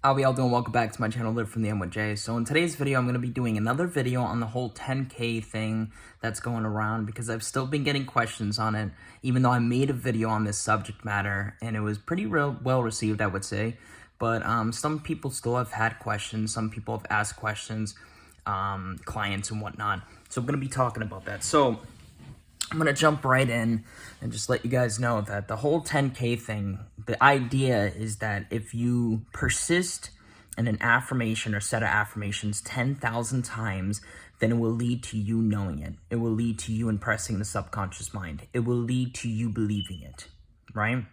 How are y'all doing? Welcome back to my channel, Live from the M with Jay. So in today's video, I'm going to be doing another video on the whole 10K thing that's going around because I've still been getting questions on it, even though I made a video on this subject matter and it was pretty well received, I would say. But some people still have had questions. Some people have asked questions, clients and whatnot. So I'm going to be talking about that. So I'm going to jump right in and just let you guys know that the whole 10K thing, the idea is that if you persist in an affirmation or set of affirmations 10,000 times, then it will lead to you knowing it. It will lead to you impressing the subconscious mind. It will lead to you believing it, right?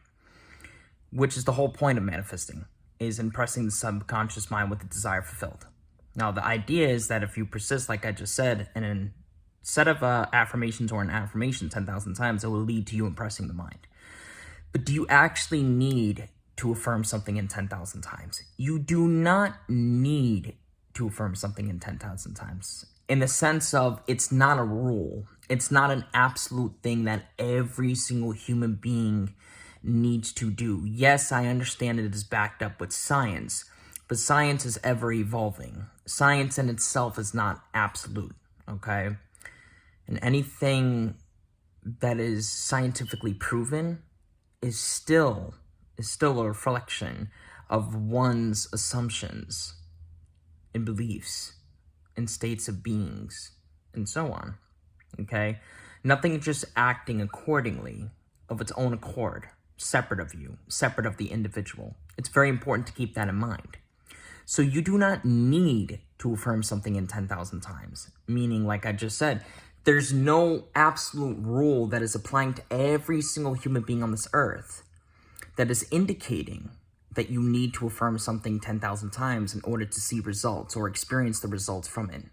Which is the whole point of manifesting, is impressing the subconscious mind with the desire fulfilled. Now, the idea is that if you persist, like I just said, in an set of affirmations or an affirmation 10,000 times, it will lead to you impressing the mind. But do you actually need to affirm something in 10,000 times? You do not need to affirm something in 10,000 times. In the sense of, it's not a rule. It's not an absolute thing that every single human being needs to do. Yes, I understand it is backed up with science, but science is ever evolving. Science in itself is not absolute, okay? And anything that is scientifically proven is still a reflection of one's assumptions and beliefs and states of beings and so on, okay? Nothing is just acting accordingly of its own accord, separate of you, separate of the individual. It's very important to keep that in mind. So you do not need to affirm something in 10,000 times, meaning, like I just said, there's no absolute rule that is applying to every single human being on this earth that is indicating that you need to affirm something 10,000 times in order to see results or experience the results from it. Do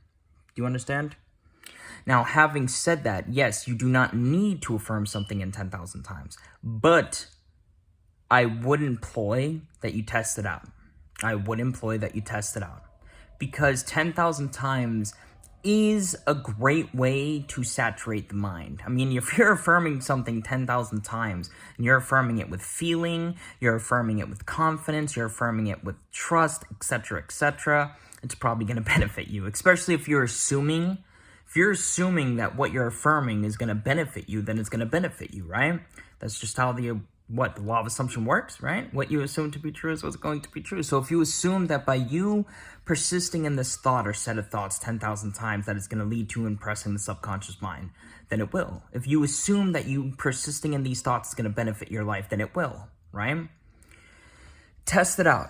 you understand? Now, having said that, yes, you do not need to affirm something in 10,000 times, but I would employ that you test it out. I would employ that you test it out because 10,000 times is a great way to saturate the mind. I mean, if you're affirming something 10,000 times, and you're affirming it with feeling, you're affirming it with confidence, you're affirming it with trust, etc., it's probably going to benefit you, especially if you're assuming that what you're affirming is going to benefit you, then it's going to benefit you, right? That's just how the law of assumption works, right? What you assume to be true is what's going to be true. So if you assume that by you persisting in this thought or set of thoughts 10,000 times that it's going to lead to impressing the subconscious mind, then it will. If you assume that you persisting in these thoughts is going to benefit your life, then it will, right? Test it out.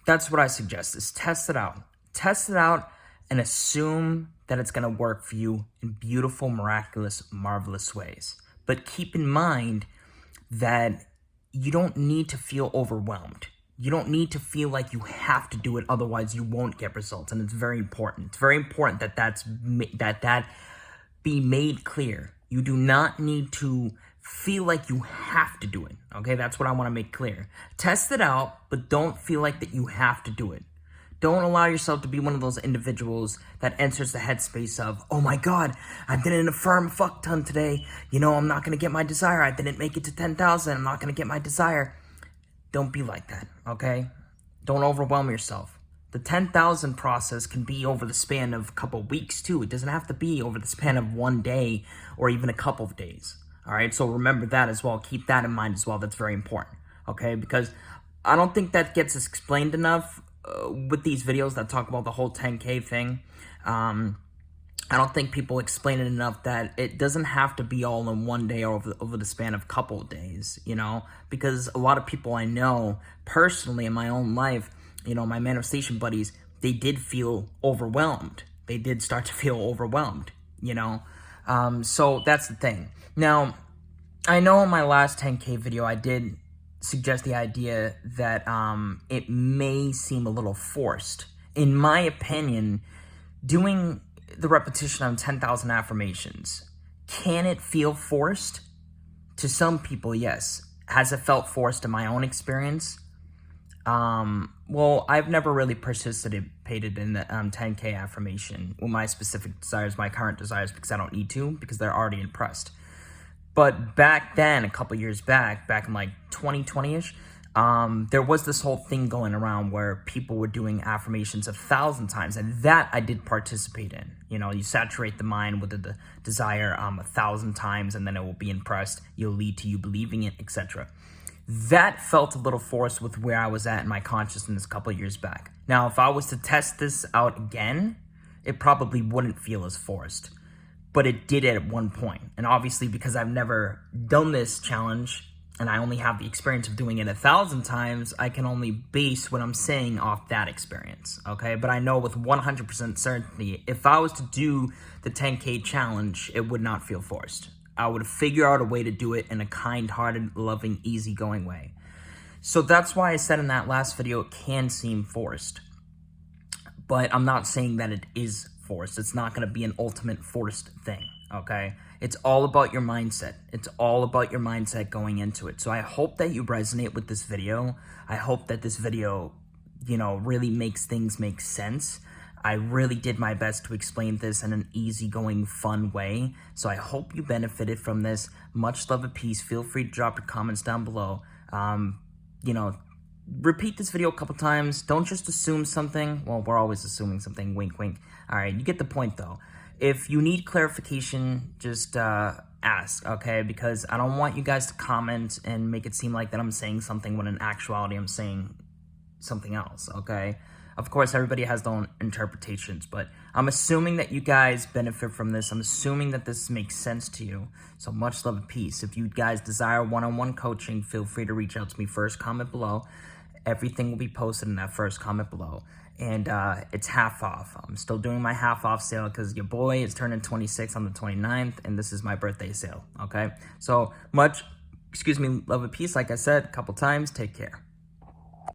That's what I suggest, is test it out. Test it out and assume that it's going to work for you in beautiful, miraculous, marvelous ways. But keep in mind that you don't need to feel overwhelmed. You don't need to feel like you have to do it, otherwise you won't get results. And it's very important. It's very important that that be made clear. You do not need to feel like you have to do it. Okay, that's what I want to make clear. Test it out, but don't feel like that you have to do it. Don't allow yourself to be one of those individuals that enters the headspace of, oh my God, I didn't affirm a fuck ton today. You know, I'm not going to get my desire. I didn't make it to 10,000. I'm not going to get my desire. Don't be like that, okay? Don't overwhelm yourself. The 10,000 process can be over the span of a couple of weeks too. It doesn't have to be over the span of one day or even a couple of days, all right? So remember that as well. Keep that in mind as well. That's very important, okay? Because I don't think that gets explained enough with these videos that talk about the whole 10K thing. I don't think people explain it enough that it doesn't have to be all in one day or over the span of a couple of days, you know, because a lot of people I know personally in my own life, you know, my manifestation buddies, they did feel overwhelmed. They did start to feel overwhelmed, you know. So that's the thing. Now, I know in my last 10K video, I did suggest the idea that it may seem a little forced. In my opinion, doing the repetition of 10,000 affirmations, can it feel forced? To some people, yes. Has it felt forced in my own experience? Well, I've never really participated in the 10K affirmation with my specific desires, my current desires, because I don't need to, because they're already impressed. But back then, a couple years back in like 2020-ish, there was this whole thing going around where people were doing affirmations 1,000 times, and that I did participate in. You know, you saturate the mind with the desire 1,000 times, and then it will be impressed. You'll lead to you believing it, etc. That felt a little forced with where I was at in my consciousness a couple of years back. Now, if I was to test this out again, it probably wouldn't feel as forced, but it did at one point. And obviously, because I've never done this challenge and I only have the experience of doing it 1,000 times, I can only base what I'm saying off that experience, okay? But I know with 100% certainty, if I was to do the 10K challenge, it would not feel forced. I would figure out a way to do it in a kind-hearted, loving, easygoing way. So that's why I said in that last video, it can seem forced. But I'm not saying that it is forced. It's not going to be an ultimate forced thing, okay? It's all about your mindset. It's all about your mindset going into it. So I hope that you resonate with this video. I hope that this video, you know, really makes things make sense. I really did my best to explain this in an easygoing, fun way. So I hope you benefited from this. Much love and peace. Feel free to drop your comments down below. You know, repeat this video a couple times. Don't just assume something. Well, we're always assuming something. Wink, wink. All right, you get the point, though. If you need clarification, just ask, okay? Because I don't want you guys to comment and make it seem like that I'm saying something when in actuality I'm saying something else, okay? Of course, everybody has their own interpretations, but I'm assuming that you guys benefit from this. I'm assuming that this makes sense to you. So much love and peace. If you guys desire one-on-one coaching, feel free to reach out to me. First comment below. Everything will be posted in that first comment below. And it's half off. I'm still doing my half off sale because your boy is turning 26 on the 29th, and this is my birthday sale, okay? So much, love and peace. Like I said a couple times, take care.